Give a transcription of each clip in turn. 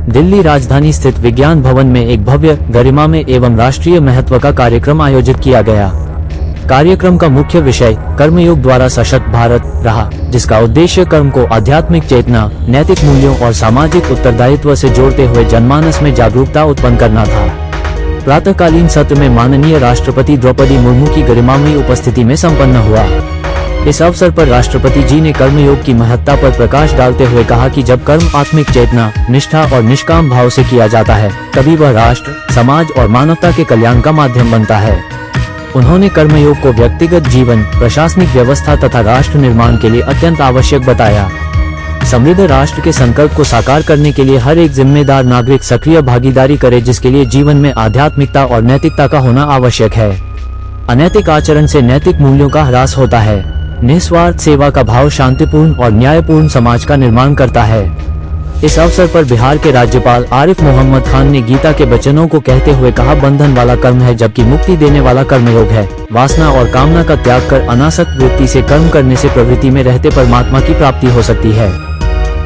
दिल्ली राजधानी स्थित विज्ञान भवन में एक भव्य, गरिमामय एवं राष्ट्रीय महत्व का कार्यक्रम आयोजित किया गया। कार्यक्रम का मुख्य विषय कर्मयोग द्वारा सशक्त भारत रहा, जिसका उद्देश्य कर्म को आध्यात्मिक चेतना, नैतिक मूल्यों और सामाजिक उत्तरदायित्व से जोड़ते हुए जनमानस में जागरूकता उत्पन्न करना था। प्रातःकालीन सत्र में माननीय राष्ट्रपति द्रौपदी मुर्मू की गरिमामयी उपस्थिति में संपन्न हुआ। इस अवसर पर राष्ट्रपति जी ने कर्मयोग की महत्ता पर प्रकाश डालते हुए कहा कि जब कर्म आत्मिक चेतना, निष्ठा और निष्काम भाव से किया जाता है, तभी वह राष्ट्र, समाज और मानवता के कल्याण का माध्यम बनता है। उन्होंने कर्मयोग को व्यक्तिगत जीवन, प्रशासनिक व्यवस्था तथा राष्ट्र निर्माण के लिए अत्यंत आवश्यक बताया। समृद्ध राष्ट्र के संकल्प को साकार करने के लिए हर एक जिम्मेदार नागरिक सक्रिय भागीदारी करे, जिसके लिए जीवन में आध्यात्मिकता और नैतिकता का होना आवश्यक है। अनैतिक आचरण से नैतिक मूल्यों का ह्रास होता है। निस्वार्थ सेवा का भाव शांतिपूर्ण और न्यायपूर्ण समाज का निर्माण करता है। इस अवसर पर बिहार के राज्यपाल आरिफ मोहम्मद खान ने गीता के वचनों को कहते हुए कहा, बंधन वाला कर्म है जबकि मुक्ति देने वाला कर्मयोग है। वासना और कामना का त्याग कर अनासक्त वृत्ति से कर्म करने से प्रवृत्ति में रहते परमात्मा की प्राप्ति हो सकती है।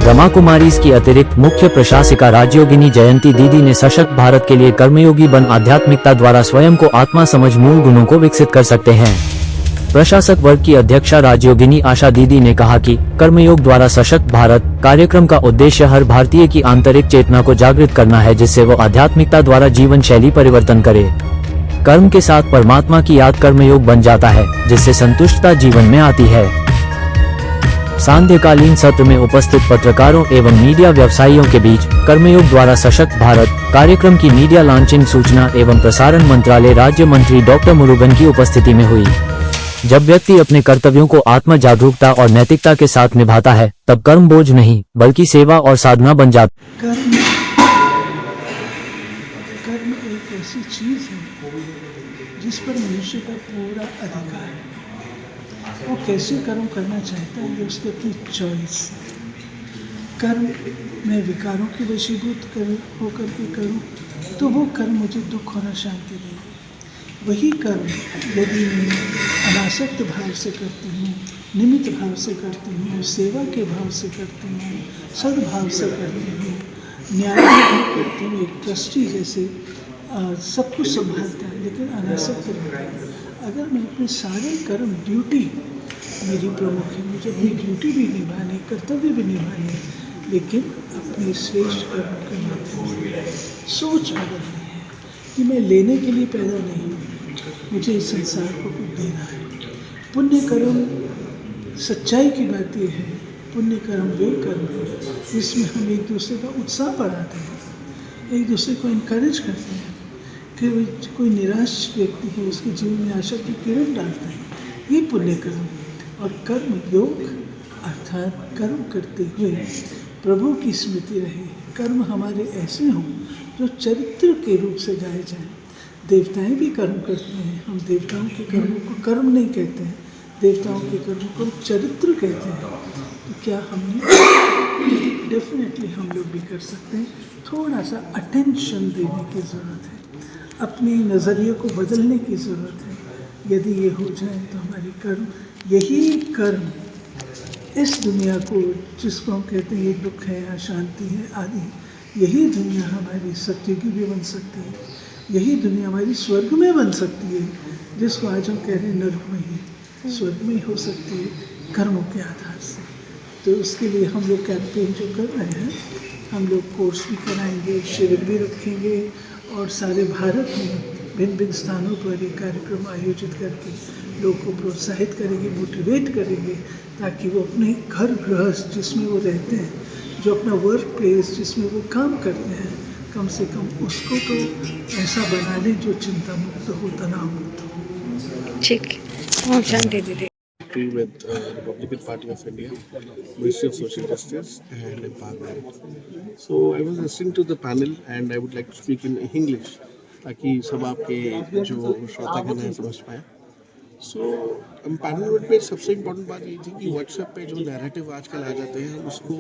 ब्रह्मा कुमारी की अतिरिक्त मुख्य प्रशासिका राजयोगिनी जयंती दीदी ने सशक्त भारत के लिए कर्मयोगी बन आध्यात्मिकता द्वारा स्वयं को आत्मा समझ मूल गुणों को विकसित कर सकते हैं। प्रशासक वर्ग की अध्यक्षा राजयोगिनी आशा दीदी ने कहा कि कर्मयोग द्वारा सशक्त भारत कार्यक्रम का उद्देश्य हर भारतीय की आंतरिक चेतना को जागृत करना है, जिससे वो आध्यात्मिकता द्वारा जीवन शैली परिवर्तन करे। कर्म के साथ परमात्मा की याद कर्मयोग बन जाता है, जिससे संतुष्टता जीवन में आती है। सांध्यकालीन सत्र में उपस्थित पत्रकारों एवं मीडिया व्यवसायियों के बीच कर्मयोग द्वारा सशक्त भारत कार्यक्रम की मीडिया लॉन्चिंग सूचना एवं प्रसारण मंत्रालय राज्य मंत्री डॉक्टर मुरुगन की उपस्थिति में हुई। जब व्यक्ति अपने कर्तव्यों को आत्म जागरूकता और नैतिकता के साथ निभाता है, तब कर्म बोझ नहीं बल्कि सेवा और साधना बन जाता है। कर्म एक ऐसी चीज है जिस पर मनुष्य का पूरा अधिकार है। वो कैसे कर्म करना चाहता है, ये उसकी अपनी चॉइस है। कर्म मैं विकारों की वशीभूत होकर के करूँ तो वो कर्म मुझे दुख और अशांति देगा। वही कर्म यदि मैं अनासक्त भाव से करती हूँ, निमित्त भाव से करती हूँ, सेवा के भाव से करती हूँ, सद्भाव से करती हूँ, न्याय भी करती हूँ, एक ट्रस्टी जैसे सब कुछ संभालता है लेकिन अनासक्त रहता है। अगर मैं अपने सारे कर्म, ड्यूटी मेरी प्रमुख है, मुझे अपनी ड्यूटी भी निभानी, कर्तव्य भी निभाने, लेकिन अपने श्रेष्ठ कर्म के माध्यम से सोच बदलनी है कि मैं लेने के लिए पैदा नहीं हूँ, मुझे इस संसार को कुछ देना है। पुण्य कर्म, सच्चाई की बात यह है, पुण्य कर्म वे कर्म है जिसमें हम एक दूसरे का उत्साह बढ़ाते हैं, एक दूसरे को इनकरेज करते हैं कि कोई निराश व्यक्ति है उसके जीवन में आशा की किरण डालते हैं। ये पुण्य कर्म है। और कर्म योग अर्थात कर्म करते हुए प्रभु की स्मृति रहे। कर्म हमारे ऐसे हों जो चरित्र के रूप से गाए जाएं। देवताएं भी कर्म करते हैं, हम देवताओं के कर्मों को कर्म नहीं कहते हैं, देवताओं के कर्मों को चरित्र कहते हैं। तो क्या हमने डेफिनेटली हम लोग भी कर सकते हैं। थोड़ा सा अटेंशन देने की ज़रूरत है, अपने नज़रिए को बदलने की ज़रूरत है। यदि ये हो जाए तो हमारी कर्म, यही कर्म इस दुनिया को, जिसको हम कहते हैं ये दुख है, अशांति है आदि, यही दुनिया हमारी सत्य की भी बन सकती है, यही दुनिया हमारी स्वर्ग में बन सकती है, जिसको आज हम कह रहे हैं नरक में ही, स्वर्ग में ही हो सकती है कर्मों के आधार से। तो उसके लिए हम लोग कैंपेन जो कर रहे हैं, हम लोग कोर्स भी कराएंगे, शिविर भी रखेंगे और सारे भारत में भिन्न भिन्न स्थानों पर ये कार्यक्रम आयोजित करके लोगों को प्रोत्साहित करेंगे, मोटिवेट करेंगे, ताकि वो अपने घर गृहस्थ जिसमें वो रहते हैं, जो अपना वर्क प्लेस जिसमें वो काम करते हैं, कम से कम उसको तो ऐसा बना लें जो चिंता मुक्त हो, तनाव मुक्त हो। ठीक है, शांति दीदी। With Republican Party of India, Ministry of Social Justice and Empowerment. So I was listening to the panel and I would like to speak in English ताकि सब आपके जो श्रोतागण हैं समझ पाए। सो पैनल में सबसे इम्पोर्टेंट बात ये थी कि व्हाट्सएप पे जो नैरेटिव आजकल आ जाते हैं, हम उसको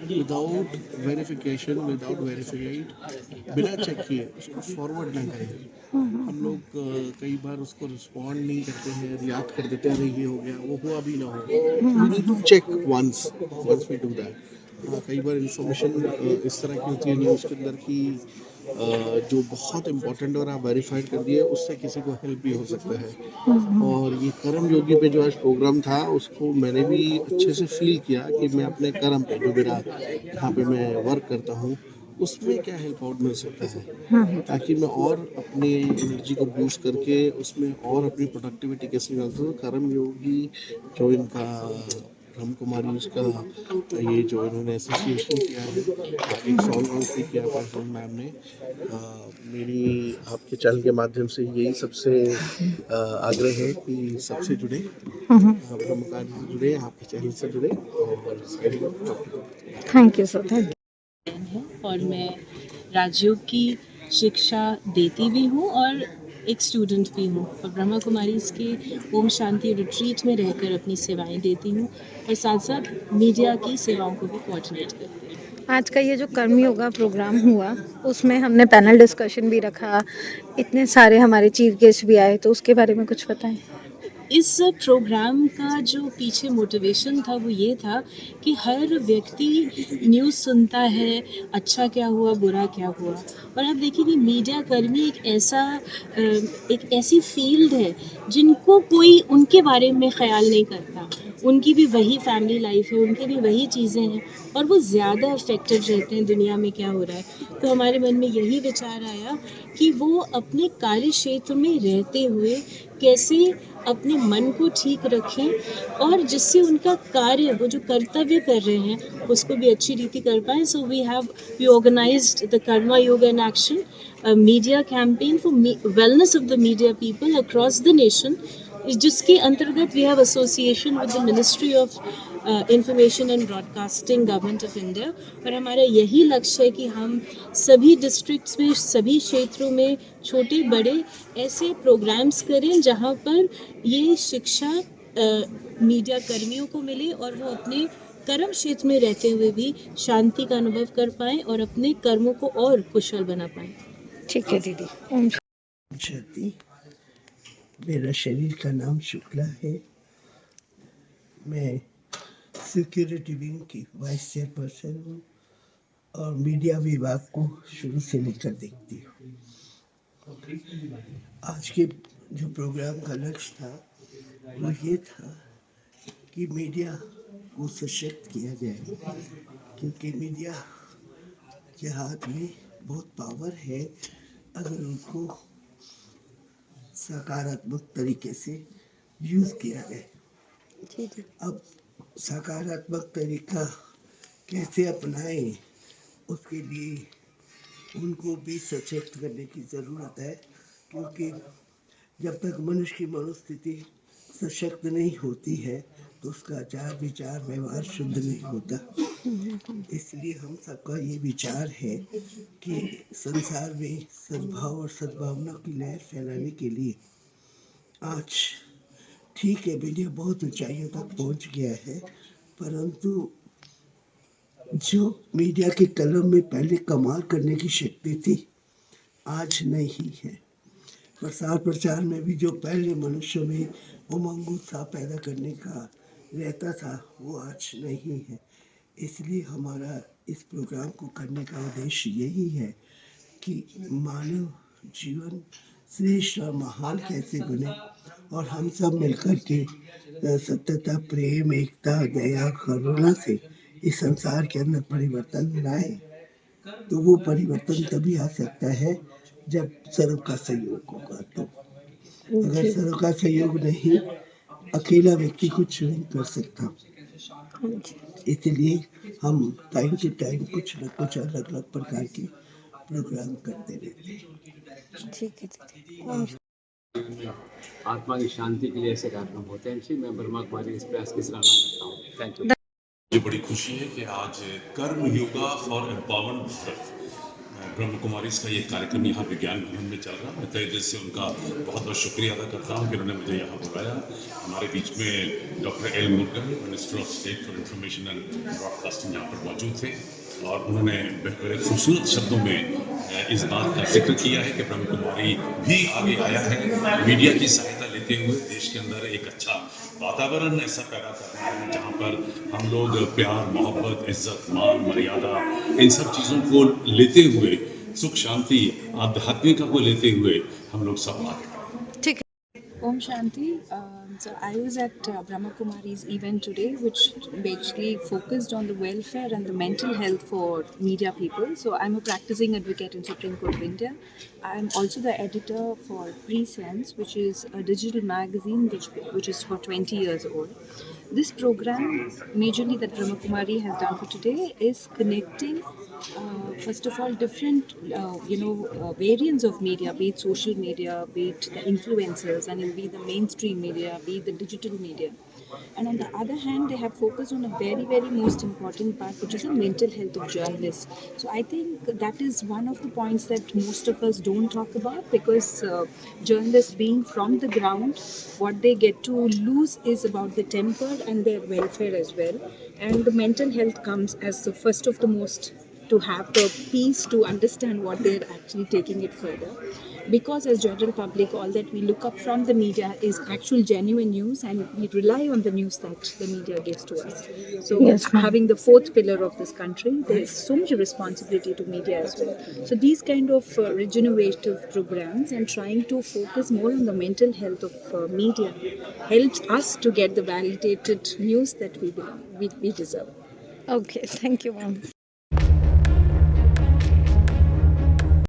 विदाउट वेरिफिकेशन, विदाउट वेरीफाइड, बिना चेक किए उसको फॉरवर्ड ना करें। हम लोग कई बार उसको रिस्पॉन्ड नहीं करते हैं, याद कर देते हैं, अरे ये हो गया, वो हुआ भी ना हो। We need to check once we do that. कई बार इंफॉर्मेशन इस तरह की होती है न्यूज़ के अंदर कि जो बहुत इम्पोर्टेंट और आप वेरीफाइड कर दिए उससे किसी को हेल्प भी हो सकता है। और ये कर्म योगी पे जो आज प्रोग्राम था उसको मैंने भी अच्छे से फील किया कि मैं अपने कर्म पे जो मेरा यहाँ पे मैं वर्क करता हूँ उसमें क्या हेल्प आउट मिल सकता है, ताकि मैं और अपनी एनर्जी को बूस्ट करके उसमें और अपनी प्रोडक्टिविटी कैसे निकाल सकूँ। कर्म योगी जो इनका ब्रह्म कुमारी उसका ये जो इन्होंने एसोसिएशन किया है, एक सॉन्ग लॉन्च भी किया परफॉर्म मैम ने। मेरी आपके चैनल के माध्यम से यही सबसे आग्रह है कि सबसे जुड़े, ब्रह्म कुमारी से जुड़े, आपके चैनल से जुड़े और थैंक यू सर, थैंक है और मैं राजयोग की शिक्षा देती भी हूँ और एक स्टूडेंट भी हूँ और ब्रह्मा कुमारीज़ के ओम शांति रिट्रीट में रहकर अपनी सेवाएं देती हूँ और साथ साथ मीडिया की सेवाओं को भी कोऑर्डिनेट करती हूँ। आज का ये जो कर्म योगा प्रोग्राम हुआ उसमें हमने पैनल डिस्कशन भी रखा, इतने सारे हमारे चीफ गेस्ट भी आए, तो उसके बारे में कुछ बताएं। इस प्रोग्राम का जो पीछे मोटिवेशन था वो ये था कि हर व्यक्ति न्यूज़ सुनता है, अच्छा क्या हुआ बुरा क्या हुआ, और आप देखिए कि मीडिया कर्मी एक ऐसी फील्ड है जिनको कोई उनके बारे में ख्याल नहीं करता। उनकी भी वही फैमिली लाइफ है, उनकी भी वही चीज़ें हैं और वो ज़्यादा अफेक्टेड रहते हैं दुनिया में क्या हो रहा है। तो हमारे मन में यही विचार आया कि वो अपने कार्य क्षेत्र में रहते हुए कैसे अपने मन को ठीक रखें और जिससे उनका कार्य वो जो कर्तव्य कर रहे हैं उसको भी अच्छी रीति कर पाएँ। So we organised the karma yoga in action, a media campaign for wellness of the media people across the nation, जिसके अंतर्गत we have association with the ministry of information and broadcasting government of India. और हमारा यही लक्ष्य है कि हम सभी डिस्ट्रिक्ट्स में, सभी क्षेत्रों में छोटे बड़े ऐसे प्रोग्राम्स करें जहां पर ये शिक्षा मीडिया कर्मियों को मिले और वो अपने कर्म क्षेत्र में रहते हुए भी शांति का अनुभव कर पाएँ और अपने कर्मों को और कुशल बना पाएँ। ठीक है दीदी। ओम शांति। मेरा शरीर का नाम शुक्ला है। मैं सिक्योरिटी विंग की वाइस चेयरपर्सन हूँ और मीडिया विभाग को शुरू से लेकर देखती हूँ। आज के जो प्रोग्राम का लक्ष्य था वो ये था कि मीडिया को सशक्त किया जाए, क्योंकि मीडिया के हाथ में बहुत पावर है अगर उनको सकारात्मक तरीके से यूज़ किया जाए। अब सकारात्मक तरीका कैसे अपनाएं उसके लिए उनको भी सशक्त करने की ज़रूरत है, क्योंकि जब तक मनुष्य की मनोस्थिति सशक्त नहीं होती है तो उसका आचार विचार व्यवहार शुद्ध नहीं होता। इसलिए हम सबका ये विचार है कि संसार में सद्भाव और सद्भावना की लहर फैलाने के लिए आज ठीक है मीडिया बहुत ऊंचाइयों तक पहुंच गया है, परंतु जो मीडिया के कलम में पहले कमाल करने की शक्ति थी आज नहीं है। प्रसार प्रचार में भी जो पहले मनुष्यों में उमंग उत्साह पैदा करने का रहता था वो आज नहीं है। इसलिए हमारा इस प्रोग्राम को करने का उद्देश्य यही है कि मानव जीवन श्रेष्ठ और महान कैसे बने और हम सब मिलकर के सत्यता, प्रेम, एकता, दया, करुणा से इस संसार के अंदर परिवर्तन लाए। तो वो परिवर्तन तभी आ सकता है जब सर्व का सहयोग होगा। तो अगर सर्व का सहयोग नहीं, अकेला व्यक्ति कुछ नहीं कर सकता। इसलिए हम टाइम टू टाइम कुछ न कुछ अलग अलग प्रकार के प्रोग्राम करते रहते हैं। ठीक है। आत्मा की शांति के लिए ऐसे कार्यक्रम होते हैं। मैं ब्रह्मा कुमारी इस प्रयास की सराहना करता हूँ। Thank you. मुझे बड़ी खुशी है कि आज कर्म योगा फॉर एम्पावरमेंट भारत ब्रह्म कुमारी का ये कार्यक्रम यहाँ विज्ञान भवन में चल रहा है। मैं तहे दिल से उनका बहुत बहुत शुक्रिया अदा करता हूँ कि उन्होंने मुझे यहाँ बुलाया। हमारे बीच में doctor L Murugan, minister of state for information and broadcasting यहाँ पर मौजूद थे और उन्होंने बड़े खूबसूरत शब्दों में इस बात का जिक्र किया है कि ब्रह्म कुमारी भी आगे आया है मीडिया की सहायता लेते हुए देश के अंदर एक अच्छा वातावरण ऐसा पैदा करना है जहाँ पर हम लोग प्यार, मोहब्बत, इज्जत, मान, मर्यादा इन सब चीज़ों को लेते हुए, सुख शांति आध्यात्मिकता को लेते हुए हम लोग सब आगे बढ़ें। ठीक है। Om Shanti. So I was at Brahma Kumari's event today, which basically focused on the welfare and the mental health for media people. So I'm a practicing advocate in Supreme Court of India. I'm also the editor for Presence, which is a digital magazine which is for 20 years old. This program, majorly that Brahma Kumari has done for today, is connecting, first of all, different, variants of media, be it social media, be it the influencers, and be the mainstream media, be it the digital media. And on the other hand, they have focused on a very, very most important part, which is the mental health of journalists. So I think that is one of the points that most of us don't talk about, because journalists being from the ground, what they get to lose is about the temper and their welfare as well. And the mental health comes as the first of the most, to have the peace to understand what they're actually taking it further. Because as general public, all that we look up from the media is actual genuine news, and we rely on the news that the media gives to us. So Yes, ma'am. having the fourth pillar of this country, there is so much responsibility to media as well. So these kind of regenerative programs and trying to focus more on the mental health of media helps us to get the validated news that we deserve. Okay, thank you, ma'am.